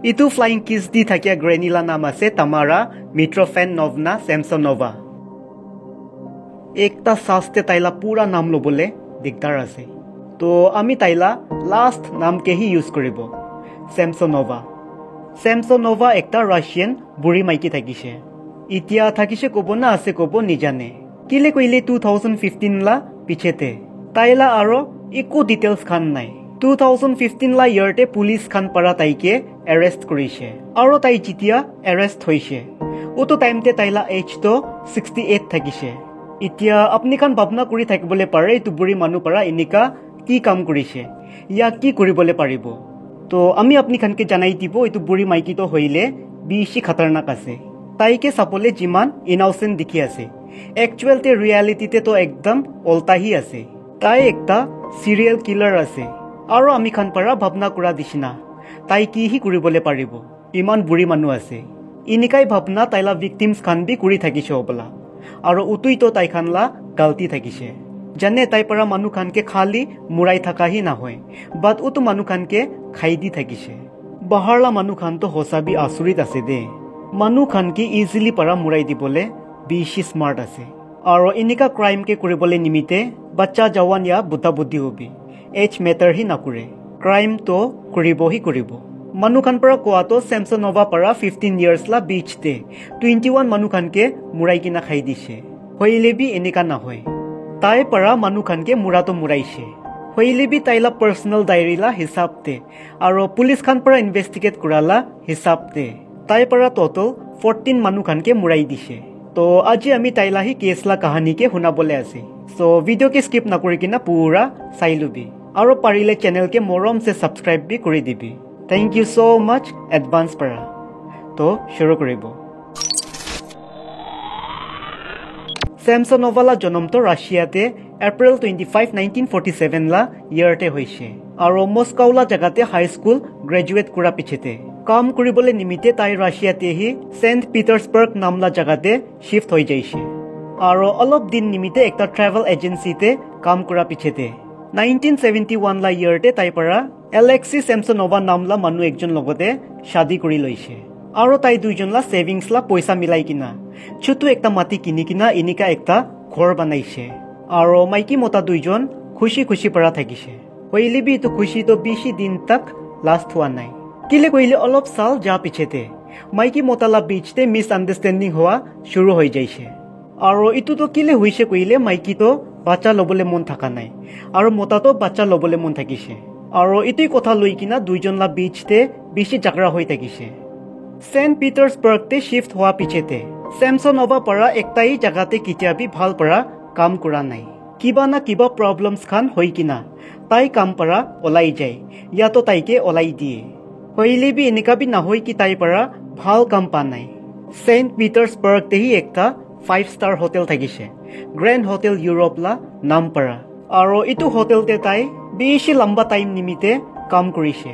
ইটো ফ্লাইং কিছ দি থাকিয়া গ্ৰেনিলা নাম আছে তামাৰা মিট্ৰফেনভনা ছেমছনভা। একটা সাজতে তাইলা পুৰা নাম ল'বলৈ দিগদাৰ আছে, তো আমি তাইলা লাষ্ট নামকেহি ইউজ কৰিব, ছেমছনভা। ছেমছনভা একটা ৰাছিয়ান বুঢ়ী মাইকী থাকিছে। এতিয়া থাকিছে ক'ব না আছে ক'ব নিজানে। কিলে কৈলে 2015 লা পিছেতে তাইলা আৰু একো ডিটেইলছ খান নাই। 2015 লা ইয়াৰতে পুলিচ খান পাৰা তাইকে এৰেষ্ট কৰিছে, আৰু তাই যেতিয়া এৰেষ্ট হৈছে অটো টাইমতে তাইলা এজটো 68 থাকিছে। এতিয়া আপুনি খান ভাৱনা কৰি থাকিবলৈ পাৰে এইটো বুঢ়ী মানুহ পাৰা এনেকা কি কাম কৰিছে, ইয়াক কি কৰিবলৈ পাৰিব। তো আমি আপুনি খানকে জানাই দিব এইটো বুঢ়ী মাইকীটো হইলে বেছি খাতাৰনাক আছে। তাইকে চাবলৈ যিমান ইন'চেণ্ট দেখি আছে, একচুৱেলতে ৰিয়েলিটিতে তো একদম ওলটাহি আছে। তাই একটা চিৰিয়েল কিলাৰ আছে, আৰু আমি খান পাৰা ভাৱনা কৰা দিছিনা তাই কিহি কৰিবলৈ পাৰিব, ইমান বুঢ়ী মানুহ আছে। এনেকাই ভাৱনা তাইলা ভিক্টিমছ খান বি কৰি থাকিছে হ'বলা, আৰু উতুইতো তাই খানলা গাল্টি থাকিছে। জানে তাই পৰা মানুহ খানকে খালি মুৰাই থাকাহি নহয়, বাট উতো মানুহ খানকে খাই দি থাকিছে। বাহাৰলা মানুহ খানতো সঁচাবি আচৰিত আছে দে। মানুহ খানকে ইজিলি পৰা মুৰাই দিবলৈ বেছি স্মাৰ্ট আছে, আৰু এনেকা ক্ৰাইমকে কৰিবলৈ নিমিতে বাচ্চা জৱান ইয়া বুটা বুদ্ধি হবি, এজ মেটাৰ হি নকৰে, ক্ৰাইমটো কৰিবহি কৰিব। মানুহ খান পৰা কোৱাটো ছেমছনভা পৰা 15 years লা বিচতে 21 মানুহ খানকে মুৰাই কিনা খাই দিছে। হইলে বি এনেকা নহয়, তাই পৰা মানুহ খানকে মুৰাটো মুৰাইছে। হইলে বি তাইলা পাৰ্চনেল ডায়েৰীলা হিচাপতে আৰু পুলিচ খান পৰা ইনভেষ্টিগেট কৰালা হিচাপতে তাই পৰা টোটেল 14 মানুহ খানকে মুৰাই দিছে। তো আজি আমি তাইলাহি কেছলা কাহানীকে শুনাবলৈ আছে। সো ভিডিঅ'কে স্কিপ নকৰি কিনা পুৰা চাই লবি, আৰু পাৰিলে চেনেলকে মৰমছে ছাবস্ক্ৰাইব বি কৰি দিবি। থেংক ইউ সো মাচ এডভান্স পৰা। তো শুৰু কৰিব। ছেমছনভা জন্মটো ৰাছিয়াতে এপ্ৰিল 25, 1947 লা ইয়াৰতে হৈছে, আৰু মস্কোলা জেগাতে হাইস্কুল গ্ৰেজুৱেট কৰা পিছতে কাম কৰিবলৈ নিমিত্তে তাই ৰাছিয়াতেহি চেণ্ট পিটাৰ্ছবাৰ্গ নামলা জেগাতে শিফ্ট হৈ যাইছে, আৰু অলপ দিন নিমিত্তে একটা ট্ৰেভেল এজেঞ্চিতে কাম কৰা পিছতে 1971 লা ইয়াৰতে তাই পৰা এলেক্সি ছেমছনভা নামলা মানুহ একজন লগতে শাদী কৰি লৈছে, আৰু তাই দুইজনলা ছেভিংছলা পইচা মিলাই কিনা ছোটো একটা মাটি কিনি কিনা এনেকা একটা ঘৰ বনাইছে, আৰু মাইকী মতা দুইজন খুশি খুশি পৰা থাকিছে। হইলে বি এইটো খুশিটো বেছি দিন তাক লাষ্ট হোৱা নাই। কিলে কৈলে অলপ চাল যা পিছতে মাইকী মতালা বিচতে মিছ আণ্ডাৰষ্টেণ্ডিং হোৱা শুৰু হৈ যাইছে, আৰু এইটোতো কিলে হৈছে কৈলে মাইকীটো বাচ্চা ল'বলৈ মন থকা নাই, আৰু মতাটো বাচ্চা ল'বলৈ মন থাকিছে, আৰু এইটোই কথা লৈ কিনা দুইজনলা বিচতে বেছি জাগৰা হৈ থাকিছে। চেণ্ট পিটাৰ্ছবাৰ্গতে শিফ্ট হোৱা পিছতে ছেমছনভা পৰা একটাই জেগাতে কেতিয়াবি ভাল পৰা কাম কৰা নাই। কিবা না কিবা প্ৰব্লেমছ খান হৈ কিনা তাই কাম পৰা ওলাই যায়, ইয়াতো তাইকে ওলাই দিয়ে। হইলে বি এনেকা বি নহয় কি তাই পৰা ভাল কাম পা নাই। চেণ্ট পিটাৰ্ছবাৰ্গতেহি একটা 5-star হোটেল থাকিছে, গ্ৰেণ্ড হোটেল ইউৰোপ লা নাম পৰা, আৰু এইটো হোটেলতে তাই বেছি লম্বা টাইম নিমিত্তে কাম কৰিছে।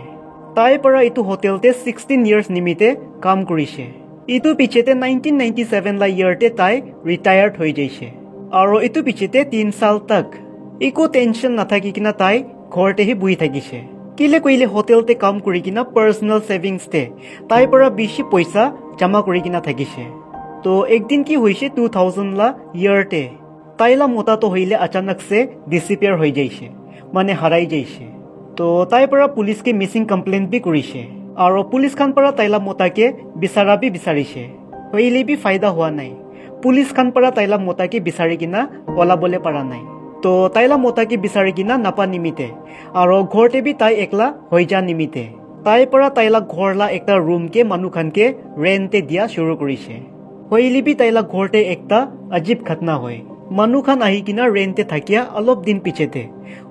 তাই পৰা এইটো হোটেলতে 16 years নিমিত্তে কাম কৰিছে। ইটো পিছতে 1997 লা ইয়াৰতে তাই ৰিটায়াৰ্ড হৈ যাইছে, আৰু ইটো পিছতে 3 সাল তাক একো টেনশ্যন নাথাকি কিনা তাই ঘৰতেহি বহি থাকিছে। কিলে কৈলে হোটেলতে কাম কৰি কিনা পাৰ্চনেল ছেভিংছতে তাই পৰা বেছি পইচা জমা কৰি কিনা থাকিছে। তো একদিন কি হৈছে 2000 লা ইয়াৰতে তাইলা মতাটো হইলে আচানকছে ডিচিপিয়াৰ হৈ যাইছে, মানে হাৰাই যাইছে। তো তাই পৰা পুলিচকে মিছিং কমপ্লেইন বি কৰিছে, আৰু পুলিচ খান পৰা তাইলা মতাকে বিচাৰা বি বিচাৰিছে। হইলে বি ফাইদা হোৱা নাই, পুলিচ খান পৰা তাইলা মতাকে বিচাৰি কিনা ওলাবলৈ পৰা নাই। তো তাইলা মতাকে বিচাৰি কিনা নাপা নিমিতে, আৰু ঘৰতে বি তাই একলা হৈ যা নিমিতে তাই পৰা তাইলা ঘৰলা একটা ৰুমকে মানুহ খানকে ৰেণ্টে দিয়া শুৰু কৰিছে। হইলে বি তাইলা ঘৰতে একটা আজীব ঘটনা হয়। মানুহ খান আহি কিনা ৰেণ্টে থাকিয়া অলপ দিন পিছতে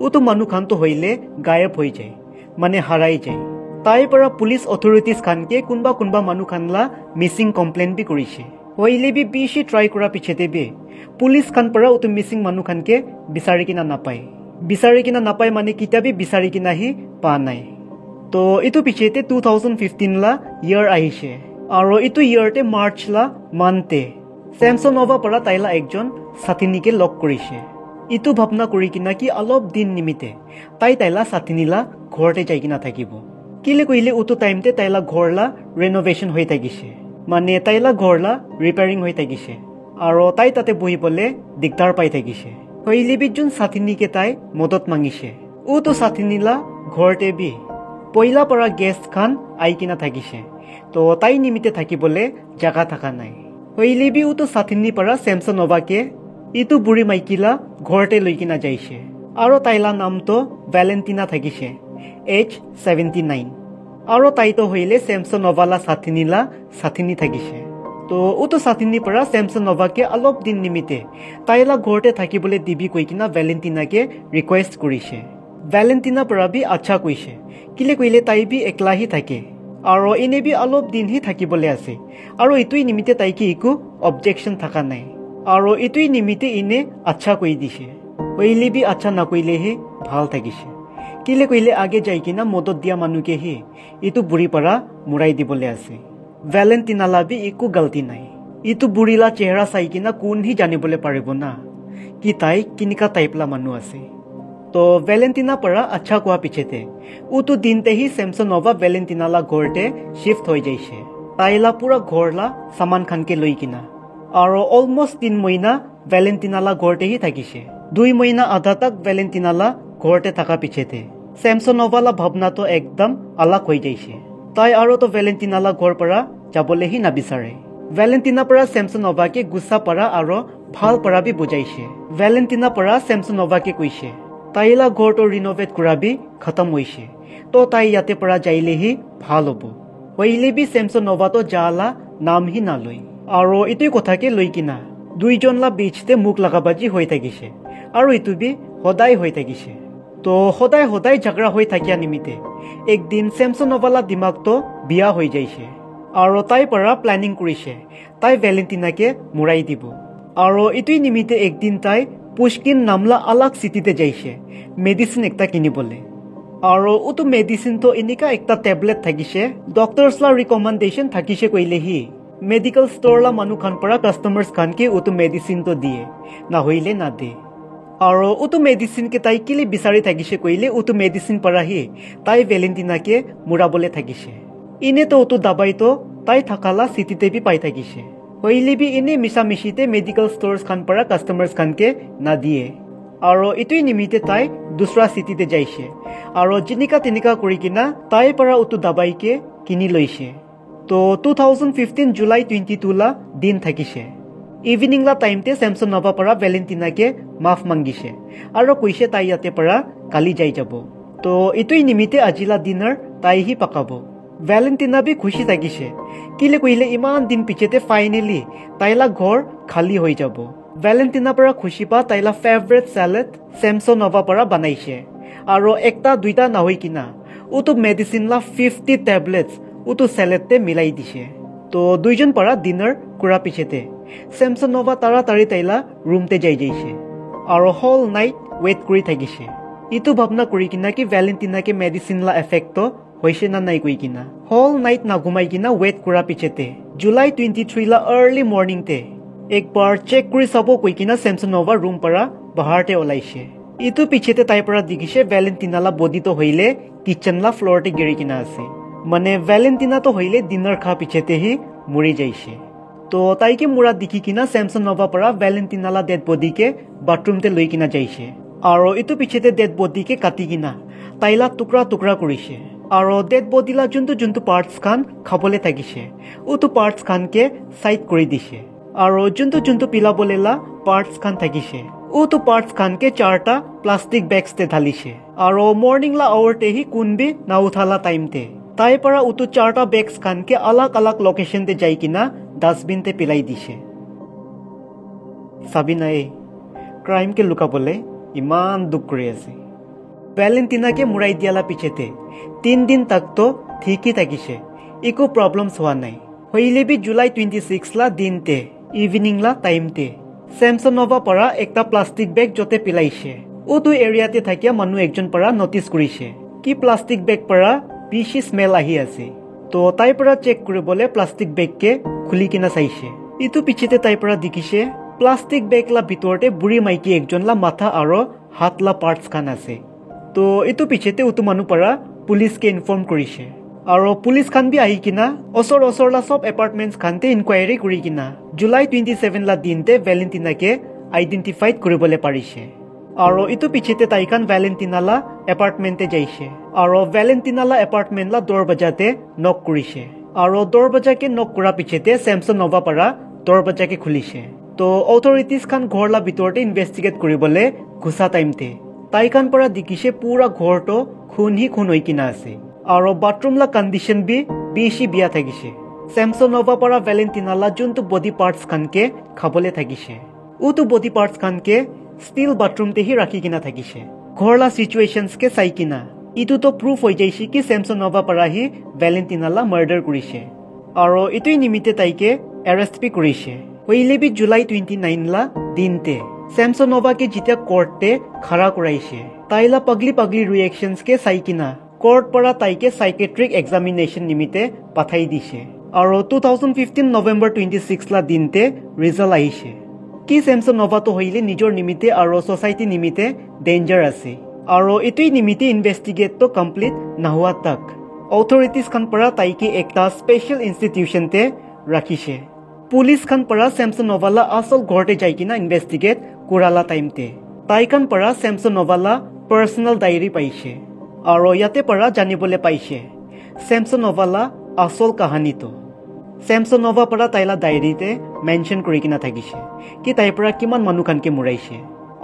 উতো মানুহ খানটো হইলে গায়ব হৈ যায়, মানে হাৰাই যায়। তাই পৰা পুলিচ অথৰিটিজ খানকে কোনবা মানুহ খানলা মিছিং কমপ্লেইন বি কৰিছে। হইলে বি বেছি ট্ৰাই কৰা পিছতে বি পুলিচ খান পৰা উতো মিছিং মানুহ খানকে বিচাৰি কিনা নাপায়। বিচাৰি কিনা নাপায় মানে কিতাবি বিচাৰি কিনাহি পা নাই। তো এইটো পিছতে 2015 লা ইয়াৰ আহিছে, আৰু এইটো ইয়াৰতে মাৰ্চ লা মানতে ছেমছনভা পৰা তাইলা একজন সাথিনীকে লগ কৰিছে। ইটো ভাৱনা কৰি কিনা কি অলপ দিন নিমিতে তাইলা সাথিনীলা ঘৰতে যাই কিনা থাকিব। কিলে কইলে উটো টাইমতে তাইলা ঘৰলা ৰেনোভেশন হৈ থাকিছে মানে তাইলা ঘৰলা ৰিপেয়াৰিং হৈ থাকিছে আৰু তাই তাতে বহিবলে দিগদাৰ পাই থাকিছে হইলিবি যোন সাথিনীকে তাই মদত মাঙিছে উটো সাথিনীলা ঘৰতে বি পইলা পৰা গেষ্ট খান আই কিনা থাকিছে তো তাই নিমিতে থাকিবলে জাগা থাকা নাই হইলিবি উটো সাথিনী পৰা স্যামসনভাকে ইটো বুঢ়ী মাইকিলা ঘৰতে লৈ কিনা যাইছে আৰু তাইলা নামটো ভ্যালেন্টিনা থাকিছে এজ 79 আৰু তাইতো হইলে স্যামসনভালা সাথিনী থাকিছে তো উটো সাথিনী পৰা স্যামসনভাকে অলপ দিন নিমিতে তাইলা ঘৰতে থাকিবলে দিবি কৈ কিনা ভ্যালেন্টিনাকে ৰিকুৱেষ্ট কৰিছে ভ্যালেন্টিনা পৰা বি আচ্ছা কৈছে কিলে কইলে তাই বি একলাহি থাকে আৰু এনে বি অলপ দিন হি থাকিবলে আছে আৰু ইটোই নিমিতে তাইকে একো অবজেকশন থাকা নাই আৰু ইটোই নিমিতে ইনে আচ্ছা কৈ দিছে হইলে বি আচ্ছা নকইলে হে ভাল থাকিছে কিলে কইলে আগে যাই কিনা মদত দিয়া মানুকে হে ইটো বুঢ়ী পৰা মুৰাই দিবলে আছে ভ্যালেন্টিনালা বি একো গলতি নাই ইটো বুঢ়ীলা চেহাৰা চাই কিনা কোন হি জানিবলে পাৰিব না কি তাই কিনিকা টাইপলা মানুহ আছে তো ভ্যালেন্টিনা পৰা আচ্ছা কোৱা পিছতে উটো দিনতে হি স্যামসনভা ভ্যালেন্টিনালা ঘৰতে শিফট হৈ যাইছে তাইলা পুৰা ঘৰলা সামান খানকে লৈ কিনা আৰু অলমোস্ট 3 মহিনা ভ্যালেন্টিনালা ঘৰতে হি থাকিছে 2 মহিনা আধা তক ভ্যালেন্টিনালা ঘৰতে থাকা পিছতে স্যামসনভালা ভাবনাটো একদম আলাক হৈ যাইছে তাই আৰু তো ভ্যালেন্টিনালা ঘৰ পৰা যাবলে হি নাবিচাৰে ভ্যালেন্টিনা পৰা স্যামসনভাকে গুছা পৰা আৰু ভাল পৰা বি বুজাইছে ভ্যালেন্টিনা পৰা স্যামসনভাকে কৈছে তাইলা ঘৰটো ৰিনোভেট কৰাবি খতম হৈছে তো তাই ইয়াতে পৰা যাইলে হি ভাল হ'ব হইলে বি স্যামসনভাটো জালা নাম হি নালৈ আৰু ইটোই কথাকে লৈ কিনা দুইজনলা বিচতে মুখ লাগাবাজি হৈ থাকিছে আৰু ইটো বি সদায় হৈ থাকিছে তো সদায় ঝগড়া হৈ থাকিয়া নিমিতে একদিন স্যামসনভালা দিমাগটো বিয়া হৈ যাইছে আৰু তাই পৰা প্ল্যানিং কৰিছে তাই ভ্যালেন্টিনাকে মুৰাই দিব আৰু ইটোই নিমিতে একদিন তাই পুষ্কিন নামলা আলাক সিটিতে যাইছে মেডিসিন একটা কিনিবলে আৰু উটো মেডিসিন তো এনেকা একটা ট্যাবলেট থাকিছে ডক্টৰছলা ৰিকমেন্ডেশন থাকিছে কইলে হি মেডিকেল ষ্টৰলা মানুহ খান পৰা কাস্টমাৰ্স খানকে উটো মেডিসিন তো দিয়ে না হইলে না দে আৰু উটো মেডিসিন কে তাই কিলি বিচাৰি থাকিছে কইলে উটো মেডিসিন পৰা হি তাই ভ্যালেন্টিনাকে মুৰাবলে থাকিছে ইনে তো উটো দাবাই তো তাই থাকালা সিটিতে বি পাই থাকিছে হইলে বি ইনে মিছামিছিতে মেডিকেল ষ্টৰছ খান পৰা কাস্টমাৰ্স খানকে না দিয়ে আৰু ইটোই নিমিতে তাই দুসৰা সিটিতে যাইছে আৰু জিনিকা তিনিকা কৰি কিনা তাই পৰা উটো দাবাইকে কিনি লৈছে তো 2015 জুলাই 22 লা দিন থাকিছে ইভিনিং লা টাইমতে স্যামসনভা পৰা ভ্যালেন্টিনাকে মাফ মাংগিছে আৰু কৈছে তাই ইয়াতে পৰা কালি যাই যাব তো ইটোই নিমিতে আজিলা ডিনাৰ তাই হি পাকাব ভ্যালেন্টিনা বি খুশি থাকিছে কিলে কইলে ইমান দিন পিছতে ফাইনালি তাইলা ঘৰ খালি হৈ যাব ভ্যালেন্টিনা পৰা খুশি পা তাইলা ফেভাৰিট সালাড স্যামসনভা পৰা বনাইছে আৰু একটা দুইটা না হৈ কিনা উটো মেডিসিন লা 50 ট্যাবলেটস উটো সালাডতে মিলাই দিছে তো দুইজন পৰা ডিনাৰ কৰা পিছতে স্যামসনভা তাড়াতাড়ি তাইলা ৰুমতে যাইছে আৰু হোল নাইট ওয়েট কৰি থাকিছে ইটো ভাবনা কৰি কিনা কি ভ্যালেন্টিনাকে মেডিসিন লা এফেক্ট হৈছে না নাই কৈ কিনা হোল নাইট না ঘুমাই কিনা ওয়েট কৰা পিছতে জুলাই 23 লা আৰ্লি মৰ্নিং তে একবাৰ চেক কৰি চাব কৈ কিনা স্যামসনভা ৰুম পৰা বাহাৰতে ওলাইছে ইটো পিছতে তাই পৰা দেখিছে ভ্যালেন্টিনালা বডি তো হইলে কিচেন লা ফ্লোৰতে গিৰি কিনা আছে মানে ভ্যালেন্টিনা তো হইলে ডিনাৰ খা পিছতে হি মৰি যাইছে তো তাইকে মুৰা দেখি কিনা স্যামসনভা পৰা ভ্যালেন্টিনালা ডেড বডিকে বাথৰুমতে লৈ কিনা যাইছে আৰু ইটো পিছতে ডেড বডিকে কাটি কিনা তাইলা টুকৰা টুকৰা কৰিছে আৰু ডেড বডিলা যোনটো পাৰ্টস খান খাবলে থাকিছে উটো পাৰ্টস খানকে সাইড কৰি দিছে আৰু যোনটো পিলাবলেলা পাৰ্টস খান থাকিছে উটো পাৰ্টস খানকে 4টা প্লাষ্টিক বেগসতে ঢালিছে আৰু মৰ্নিং লা আৱাৰতে হি কোনবি না উঠালা টাইমতে তাই পৰা উটো 4টা বেগস খানকে আলাক লোকেশনতে যাই কিনা ডাস্টবিনতে পিলাই দিছে সাবিনাই ক্ৰাইম কে লুকাবলে ইমান দুখ কৰি আছে ভ্যালেন্টিনাকে মুৰাই দিয়ালা পিছতে 3 দিন তক তো ঠিকই থাকিছে একো প্ৰবলেমছ হোৱা নাই হইলে বি জুলাই 26 লা দিনতে ইভিনিং লা টাইমতে স্যামসনভা পৰা একটা প্লাষ্টিক বেগ জতে পিলাইছে উটো এৰিয়াতে থাকিয়া মানুহ একজন পৰা নটিস কৰিছে কি প্লাষ্টিক বেগ পৰা পিছি স্মেল আহি আছে তো তাই পৰা চেক কৰিবলে প্লাষ্টিক বেগকে খুলি কিনা চাইছে ইটো পিছতে তাই পৰা দেখিছে প্লাষ্টিক বেগলা ভিতৰতে বুঢ়ী মাইকী একজনলা মাথা আৰু হাতলা পাৰ্টস খান আছে তো ইটো পিছতে উটো মানুহ পৰা পুলিচকে ইনফৰ্ম কৰিছে আৰু পুলিচ খান বি আহি কিনা ওচৰলা সব এপাৰ্টমেণ্টছ খানতে ইনকুৱাৰী কৰি কিনা জুলাই 27 লা দিনতে ভেলেণ্টিনাকে আইডেণ্টিফাইড কৰিবলৈ পাৰিছে আৰু ইটো পিছতে তাইখান ভেলেণ্টিনালা এপাৰ্টমেণ্টে যাইছে আৰু ভেলেণ্টিনালা এপাৰ্টমেণ্টলা দৰৱাজাতে নক কৰিছে আৰু দৰৱাজাকে নক কৰা পিছতে স্যামছন নোভা পৰা দৰৱাজাকে খুলিছে তো অথৰিটিজ খান ঘৰলা ভিতৰতে ইনভেষ্টিগেট কৰিবলৈ ঘুসা টাইমতে তাইখান পৰা দেখিছে পুৰা ঘৰটো খুন হৈ কিনা আছে আৰু বাথৰুমলা কণ্ডিশ্যন বি বেছি বিয়া থাকিছে স্যামছন নোভা পৰা ভেলেণ্টিনালা যোনটো বডি পাৰ্টছ খানকে খাবলৈ থাকিছে উটো বডি পাৰ্টছ খানকে ষ্টিল বাথৰুমতে হি ৰাখি কিনা থাকিছে ঘৰলা সিচুৱেশ্যনছকে চাই কিনা ইটোতো প্ৰুফ হৈ যাইছে কি স্যামছন নোভা পৰা হি ভেলেণ্টিনালা মাৰ্ডাৰ কৰিছে আৰু ইটোই নিমিতে তাইকে এৰেষ্ট বি কৰিছে হইলে বি জুলাই 29 লা দিনতে স্যামছন নোভাকে যেতিয়া কোৰ্টে খাৰা কৰাইছে তাইলা পাগলি ৰিয়েকশ্যনছকে চাই কিনা কোৰ্ট পৰা তাইকে সাইকেট্ৰিক এক্সামিনেশ্যন নিমিতে পাঠাই দিছে আৰু 2015 নৱেম্বৰ 26 লা দিনতে ৰিজাল্ট আহিছে কি স্যামছন নোভাটো হইলে নিজৰ নিমিতে আৰু সোসাইটি নিমিতে ডেঞ্জাৰ আছে আৰু ইটোই নিমিতে ইনভেষ্টিগেটটো কমপ্লিট নহোৱা তাক অথৰিটিজ খান পৰা তাইকে একটা স্পেশাল ইনষ্টিটিউচনতে ৰাখিছে পুলিচ খান পৰা স্যামছন নোভালা আসল ঘৰতে যাই কিনা ইনভেষ্টিগেট কৰালা টাইমতে তাইখান পৰা স্যামছন নোভালা পাৰ্সোনেল ডায়েৰী পাইছে আৰু ইয়াতে পৰা জানিবলৈ পাইছে স্যামছন নোভালা আসল কাহানীটো স্যামছন নোভা পৰা তাইলা ডায়েৰীতে মেনশ্যন কৰি কিনা থাকিছে কি তাইৰ পৰা কিমান মানুহ খানকে মৰাইছে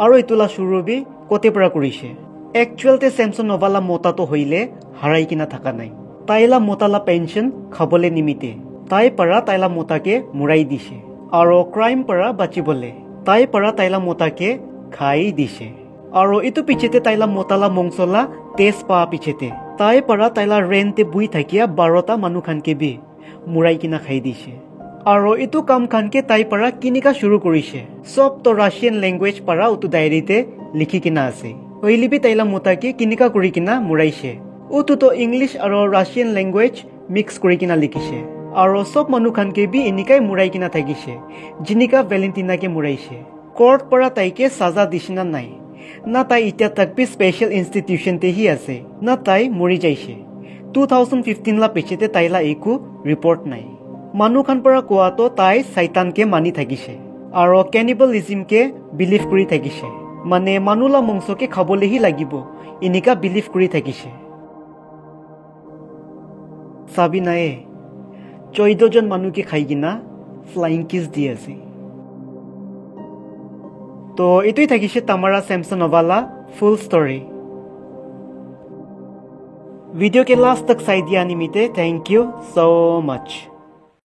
আৰু ইটোলা শুৰুবি কতে পৰা কৰিছে একচুৱেলতে স্যামছন নোভালা মতাটো হইলে হাৰাই কিনা থাকা নাই তাইলা মতালা পেনশন খাবলৈ নিমিতে তাই পৰা তাইলা মতাকে মৰাই দিছে আৰু ক্ৰাইম পৰা বাচিবলৈ তাই পৰা তাইলা মতাকে খাই দিছে আৰু ইটো পিছতে তাইলা মতালা মংসলা তেজ পা পিছতে তাই পৰা তাইলা ৰেণ্টে বুই থাকিয়া 12টা মানুহ খানকে বি মুৰাই কিনা খাই দিছে আৰু ইটো কাম খানকে তাই পৰা কিনিকা শুৰু কৰিছে সব তো ৰাছিয়ান লেংগুৱেজ পৰা উটো ডায়েৰীতে লিখি কিনা আছে হইলিবি তাইলা মতাকে কিনিকা কৰি কিনা মুৰাইছে উটো তো ইংলিছ আৰু ৰাছিয়ান লেংগুৱেজ মিক্স কৰি কিনা লিখিছে আৰু সব মানুহ খানকে বি এনিকাই মুৰাই কিনা থাকিছে জিনিকা ভেলেণ্টিনাকে মুৰাইছে কোৰ্ট পৰা তাইকে সাজা দিছিনা নাই না তাই ইতিয়া তাক বি স্পেশাল ইনষ্টিটিউচনতে হি আছে না তাই মৰি যাইছে 2015 লা পিছতে তাইলা একো ৰিপৰ্ট নাই মানুহ খান পৰা কোৱাটো তাই শয়তানকে মানি থাকিছে আৰু কেনিবলিজমকে বিলিভ কৰি থাকিছে মানে মানুহলা মংসকে খাবলৈহি লাগিব এনিকা বিলিভ কৰি থাকিছে চাবি নাই 14 জন মানুহকে খাই কিনা ফ্লাইং কিছ দি আছে তো এটোই থাকিছে তামাৰা স্যামছন নোভালা ফুল স্টোৰী वीडियो के लास्ट तक साथ दिया निमित्ते थैंक यू सो मच।